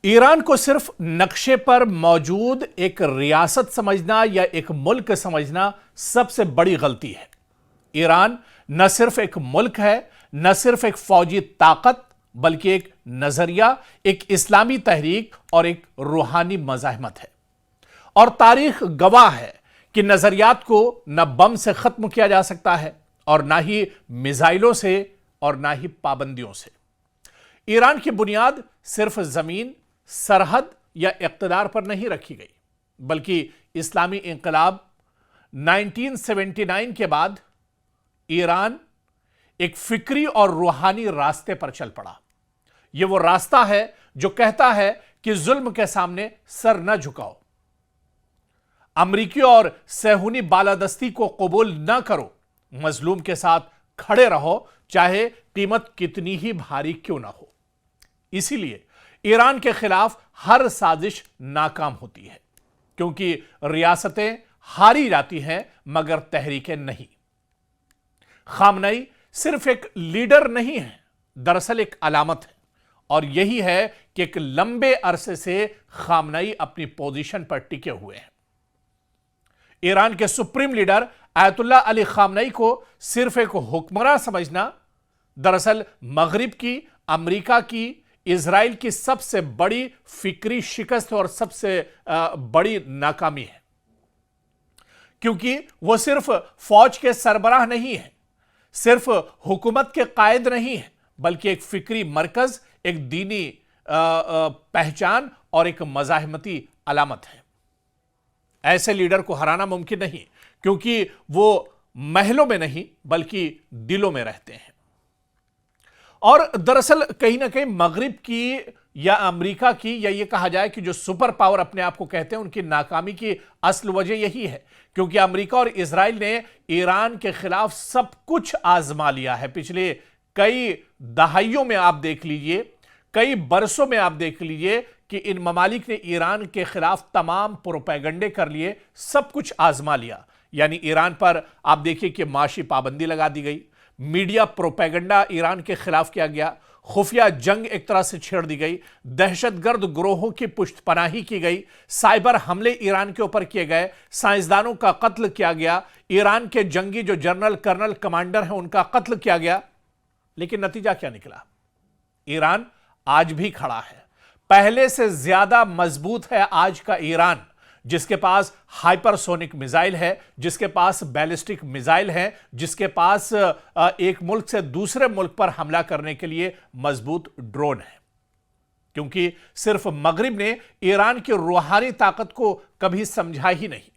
ایران کو صرف نقشے پر موجود ایک ریاست سمجھنا یا ایک ملک سمجھنا سب سے بڑی غلطی ہے۔ ایران نہ صرف ایک ملک ہے، نہ صرف ایک فوجی طاقت، بلکہ ایک نظریہ، ایک اسلامی تحریک اور ایک روحانی مزاحمت ہے۔ اور تاریخ گواہ ہے کہ نظریات کو نہ بم سے ختم کیا جا سکتا ہے اور نہ ہی میزائلوں سے اور نہ ہی پابندیوں سے۔ ایران کی بنیاد صرف زمین، سرحد یا اقتدار پر نہیں رکھی گئی، بلکہ اسلامی انقلاب 1979 کے بعد ایران ایک فکری اور روحانی راستے پر چل پڑا۔ یہ وہ راستہ ہے جو کہتا ہے کہ ظلم کے سامنے سر نہ جھکاؤ، امریکی اور صہیونی بالادستی کو قبول نہ کرو، مظلوم کے ساتھ کھڑے رہو چاہے قیمت کتنی ہی بھاری کیوں نہ ہو۔ اسی لیے ایران کے خلاف ہر سازش ناکام ہوتی ہے، کیونکہ ریاستیں ہاری جاتی ہیں مگر تحریکیں نہیں۔ خامنئی صرف ایک لیڈر نہیں ہے، دراصل ایک علامت ہے، اور یہی ہے کہ ایک لمبے عرصے سے خامنئی اپنی پوزیشن پر ٹکے ہوئے ہیں۔ ایران کے سپریم لیڈر آیت اللہ علی خامنئی کو صرف ایک حکمراں سمجھنا دراصل مغرب کی، امریکہ کی، اسرائیل کی سب سے بڑی فکری شکست اور سب سے بڑی ناکامی ہے، کیونکہ وہ صرف فوج کے سربراہ نہیں ہیں، صرف حکومت کے قائد نہیں ہیں، بلکہ ایک فکری مرکز، ایک دینی پہچان اور ایک مزاحمتی علامت ہے۔ ایسے لیڈر کو ہرانا ممکن نہیں، کیونکہ وہ محلوں میں نہیں بلکہ دلوں میں رہتے ہیں۔ اور دراصل کہیں نہ کہیں مغرب کی یا امریکہ کی، یا یہ کہا جائے کہ جو سپر پاور اپنے آپ کو کہتے ہیں، ان کی ناکامی کی اصل وجہ یہی ہے، کیونکہ امریکہ اور اسرائیل نے ایران کے خلاف سب کچھ آزما لیا ہے۔ پچھلے کئی دہائیوں میں آپ دیکھ لیجئے، کئی برسوں میں آپ دیکھ لیجئے کہ ان ممالک نے ایران کے خلاف تمام پروپیگنڈے کر لیے، سب کچھ آزما لیا۔ یعنی ایران پر آپ دیکھیں کہ معاشی پابندی لگا دی گئی، میڈیا پروپیگنڈا ایران کے خلاف کیا گیا، خفیہ جنگ ایک طرح سے چھیڑ دی گئی، دہشت گرد گروہوں کی پشت پناہی کی گئی، سائبر حملے ایران کے اوپر کیے گئے، سائنسدانوں کا قتل کیا گیا، ایران کے جنگی جو جنرل کرنل کمانڈر ہیں ان کا قتل کیا گیا۔ لیکن نتیجہ کیا نکلا؟ ایران آج بھی کھڑا ہے، پہلے سے زیادہ مضبوط ہے آج کا ایران، جس کے پاس ہائپر سونک میزائل ہے، جس کے پاس بیلسٹک میزائل ہے، جس کے پاس ایک ملک سے دوسرے ملک پر حملہ کرنے کے لیے مضبوط ڈرون ہے، کیونکہ صرف مغرب نے ایران کی روحانی طاقت کو کبھی سمجھا ہی نہیں۔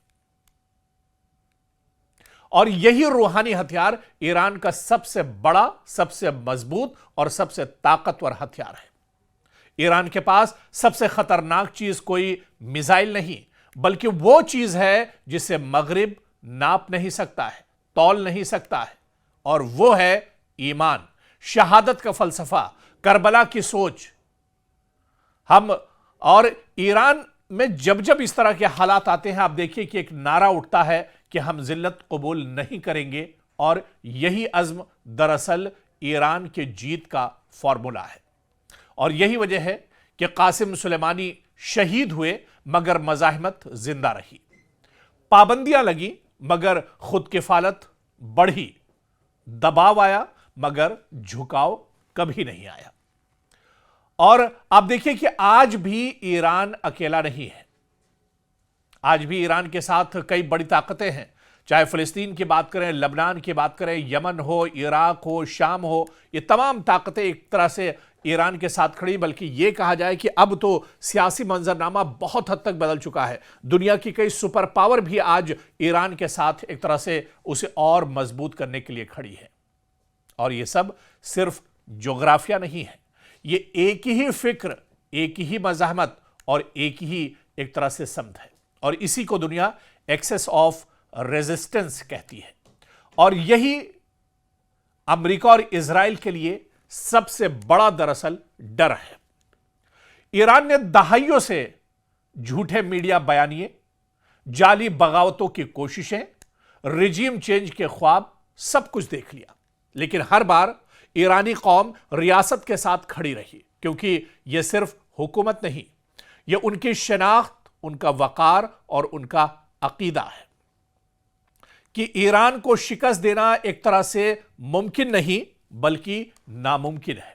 اور یہی روحانی ہتھیار ایران کا سب سے بڑا، سب سے مضبوط اور سب سے طاقتور ہتھیار ہے۔ ایران کے پاس سب سے خطرناک چیز کوئی میزائل نہیں، بلکہ وہ چیز ہے جسے مغرب ناپ نہیں سکتا ہے، تول نہیں سکتا ہے، اور وہ ہے ایمان، شہادت کا فلسفہ، کربلا کی سوچ۔ اور ایران میں جب جب اس طرح کے حالات آتے ہیں، آپ دیکھیے کہ ایک نعرہ اٹھتا ہے کہ ہم ذلت قبول نہیں کریں گے، اور یہی عزم دراصل ایران کے جیت کا فارمولا ہے۔ اور یہی وجہ ہے کہ قاسم سلیمانی شہید ہوئے مگر مزاحمت زندہ رہی، پابندیاں لگی مگر خود کفالت بڑھی، دباؤ آیا مگر جھکاؤ کبھی نہیں آیا۔ اور آپ دیکھیں کہ آج بھی ایران اکیلا نہیں ہے، آج بھی ایران کے ساتھ کئی بڑی طاقتیں ہیں، چاہے فلسطین کی بات کریں، لبنان کی بات کریں، یمن ہو، عراق ہو، شام ہو، یہ تمام طاقتیں ایک طرح سے ایران کے ساتھ کھڑی، بلکہ یہ کہا جائے کہ اب تو سیاسی منظرنامہ بہت حد تک بدل چکا ہے۔ دنیا کی کئی سپر پاور بھی آج ایران کے ساتھ ایک طرح سے اسے اور مضبوط کرنے کے لیے کھڑی ہے۔ اور یہ سب صرف جغرافیہ نہیں ہے، یہ ایک ہی فکر، ایک ہی مزاحمت اور ایک ہی ایک طرح سے سمت ہے، اور اسی کو دنیا ایکسس آف ریزسٹنس کہتی ہے۔ اور یہی امریکہ اور اسرائیل کے لیے سب سے بڑا دراصل ڈر ہے۔ ایران نے دہائیوں سے جھوٹے میڈیا بیانیے، جعلی بغاوتوں کی کوششیں، رجیم چینج کے خواب، سب کچھ دیکھ لیا، لیکن ہر بار ایرانی قوم ریاست کے ساتھ کھڑی رہی، کیونکہ یہ صرف حکومت نہیں، یہ ان کی شناخت، ان کا وقار اور ان کا عقیدہ ہے کہ ایران کو شکست دینا ایک طرح سے ممکن نہیں بلکہ ناممکن ہے،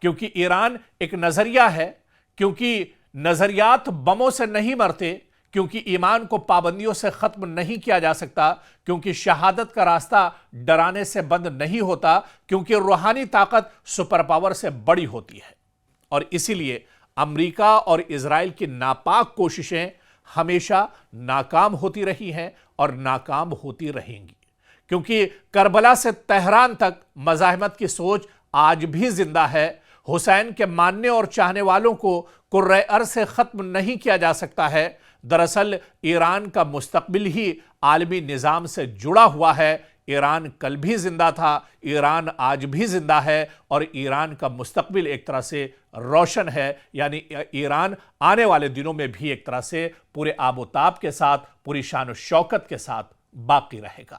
کیونکہ ایران ایک نظریہ ہے، کیونکہ نظریات بموں سے نہیں مرتے، کیونکہ ایمان کو پابندیوں سے ختم نہیں کیا جا سکتا، کیونکہ شہادت کا راستہ ڈرانے سے بند نہیں ہوتا، کیونکہ روحانی طاقت سپر پاور سے بڑی ہوتی ہے۔ اور اسی لیے امریکہ اور اسرائیل کی ناپاک کوششیں ہمیشہ ناکام ہوتی رہی ہیں اور ناکام ہوتی رہیں گی، کیونکہ کربلا سے تہران تک مزاحمت کی سوچ آج بھی زندہ ہے۔ حسین کے ماننے اور چاہنے والوں کو کرۂ ارض سے ختم نہیں کیا جا سکتا ہے۔ دراصل ایران کا مستقبل ہی عالمی نظام سے جڑا ہوا ہے۔ ایران کل بھی زندہ تھا، ایران آج بھی زندہ ہے، اور ایران کا مستقبل ایک طرح سے روشن ہے، یعنی ایران آنے والے دنوں میں بھی ایک طرح سے پورے آب و تاب کے ساتھ، پوری شان و شوکت کے ساتھ باقی رہے گا۔